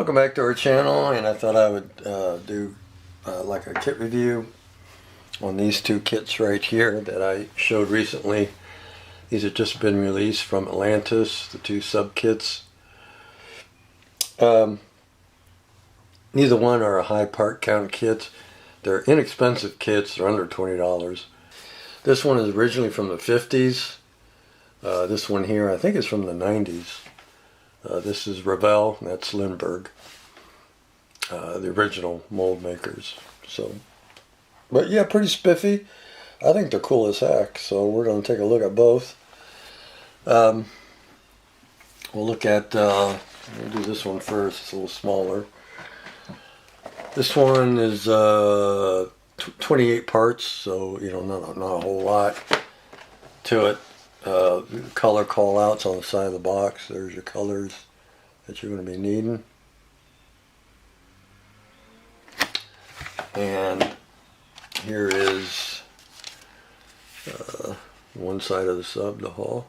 Welcome back to our channel, and I thought I would do like a kit review on these two kits right here that I showed recently. These have just been released from Atlantis, the two sub kits. Neither one are a high part count kits. They're inexpensive kits, they're under $20. This one is originally from the 50s. This one here I think is from the 90s. This is Revell, and that's Lindbergh, the original mold makers. So, but yeah, pretty spiffy. I think they're cool as heck. So we're going to take a look at both. We'll look at. We'll do this one first. It's a little smaller. This one is 28 parts, so you know, not a whole lot to it. Color call outs on the side of the box. There's your colors that you're going to be needing. And here is one side of the sub, the hull.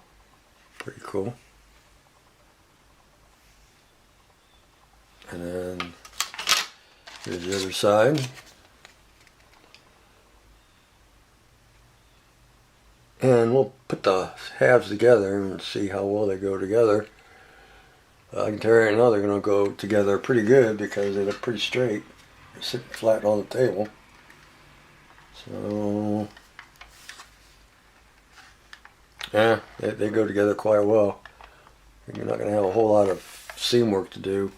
Pretty cool. And then here's the other side. And we'll put the halves together and see how well they go together. I can tell you right now they're going to go together pretty good because they look pretty straight. They're sitting flat on the table. So, yeah, they go together quite well. You're not going to have a whole lot of seam work to do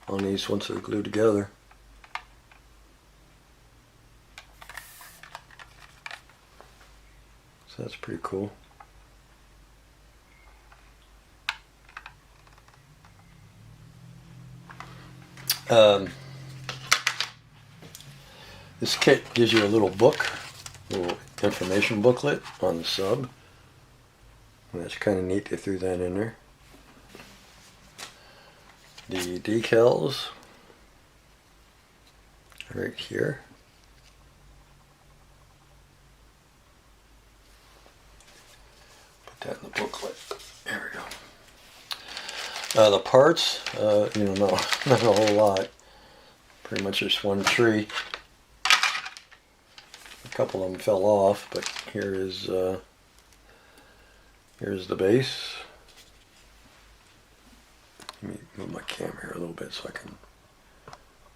on these once they're glued together. So that's pretty cool. This kit gives you a little book, a little information booklet on the sub. And that's kind of neat, they threw that in there. The decals right here. That in the booklet. There we go. The parts, you know, not a whole lot. Pretty much just one tree. A couple of them fell off, but here's the base. Let me move my camera here a little bit so I can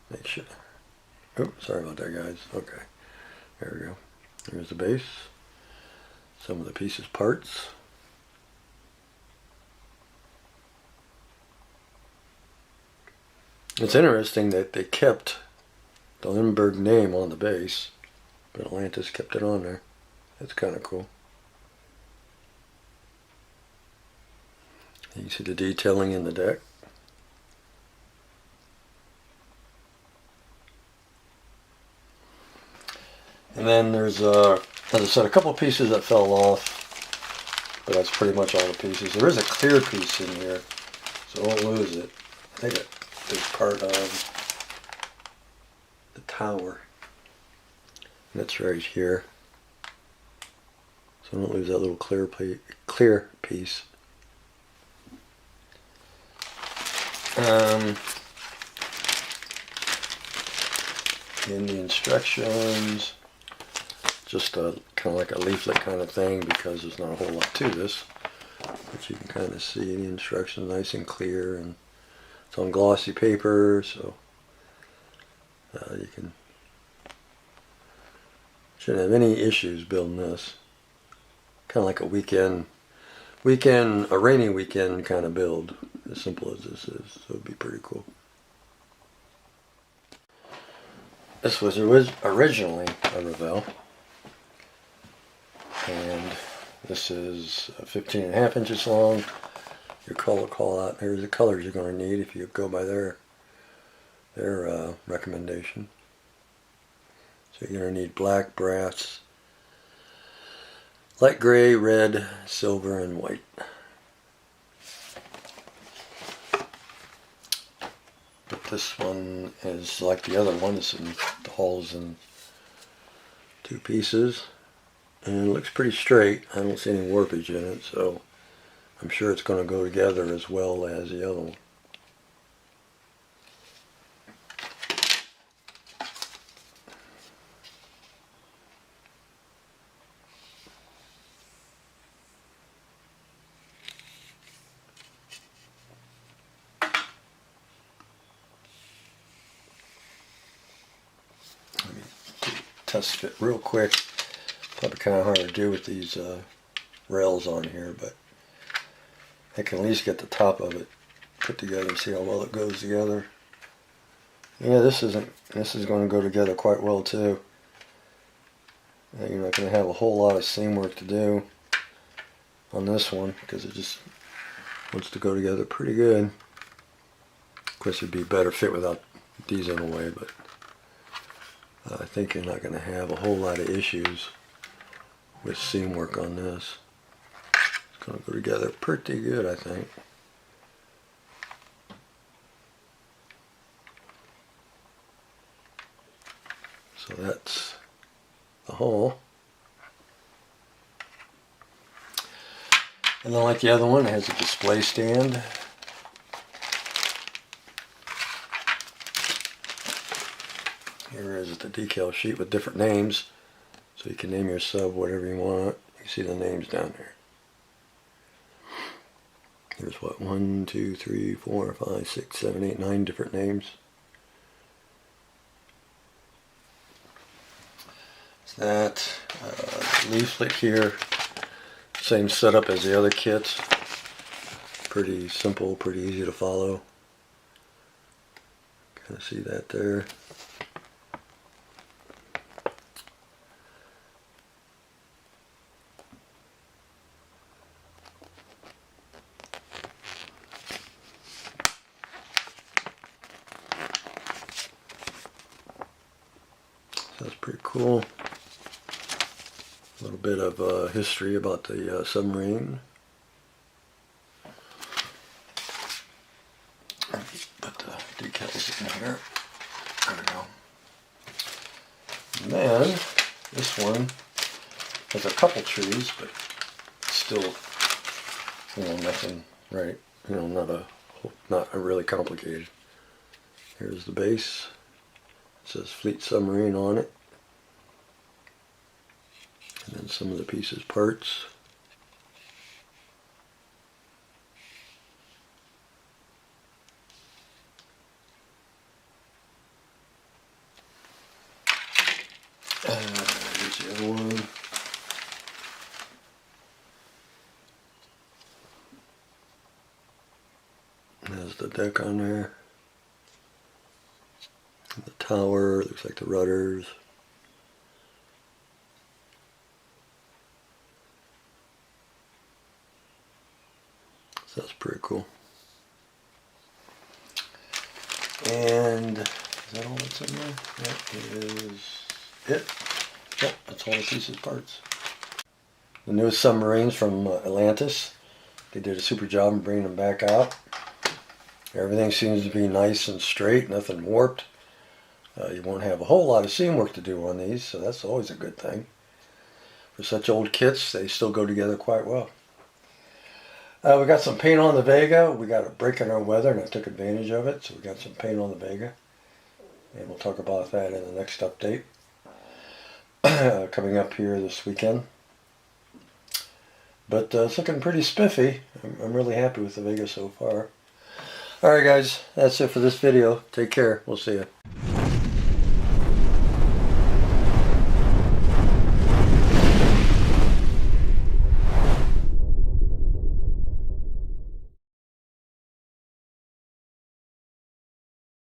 make sure. Oh, sorry about that, guys. Okay, there we go. Here's the base. Some of the pieces, parts. It's interesting that they kept the Lindbergh name on the base, but Atlantis kept it on there. That's kind of cool. You can see the detailing in the deck. And then there's, as I said, a couple of pieces that fell off, but that's pretty much all the pieces. There is a clear piece in here, so I won't lose it. I think it is part of the tower. And it's right here. So don't lose that little clear piece. In the instructions, just a kind of like a leaflet kind of thing because there's not a whole lot to this. But you can kind of see the instructions nice and clear, and it's on glossy paper, so you shouldn't have any issues building this. Kind of like a rainy weekend kind of build, as simple as this is. So it'd be pretty cool. This was originally a Revell, and this is 15.5 inches long. Your color call out. Here's the colors you're going to need if you go by their recommendation. So you're going to need black, brass, light gray, red, silver, and white. But this one is like the other one. It's in the hulls in two pieces, and it looks pretty straight. I don't see any warpage in it, so I'm sure it's going to go together as well as the other one. test fit real quick. Probably kind of hard to do with these rails on here, but I can at least get the top of it put together and see how well it goes together. Yeah, this is going to go together quite well too. You're not going to have a whole lot of seam work to do on this one because it just wants to go together pretty good. Of course, it'd be a better fit without these in the way, but I think you're not going to have a whole lot of issues with seam work on this. It's going to go together pretty good, I think. So that's the hole. And then like the other one, it has a display stand. Here is the decal sheet with different names. So you can name your sub whatever you want. You can see the names down there. There's what, 1, 2, 3, 4, 5, 6, 7, 8, 9 different names. So that leaflet here, same setup as the other kits. Pretty simple, pretty easy to follow. Kind of see that there. So that's pretty cool. A little bit of history about the submarine. Put the decals in here. There we go. And then this one has a couple trees, but still, nothing right. Not a really complicated. Here's the base. It says Fleet Submarine on it. And then some of the pieces, parts. Here's the other one. There's the deck on there. And the tower, looks like the rudders. So that's pretty cool. And is that all that's in there? That is it. Yep, that's all the pieces, parts. The newest submarines from Atlantis. They did a super job in bringing them back out. Everything seems to be nice and straight, nothing warped. You won't have a whole lot of seam work to do on these, so that's always a good thing. For such old kits, they still go together quite well. We got some paint on the Vega. We got a break in our weather, and I took advantage of it, so we got some paint on the Vega. And we'll talk about that in the next update. Coming up here this weekend. But it's looking pretty spiffy. I'm really happy with the Vega so far. Alright guys, that's it for this video. Take care. We'll see you.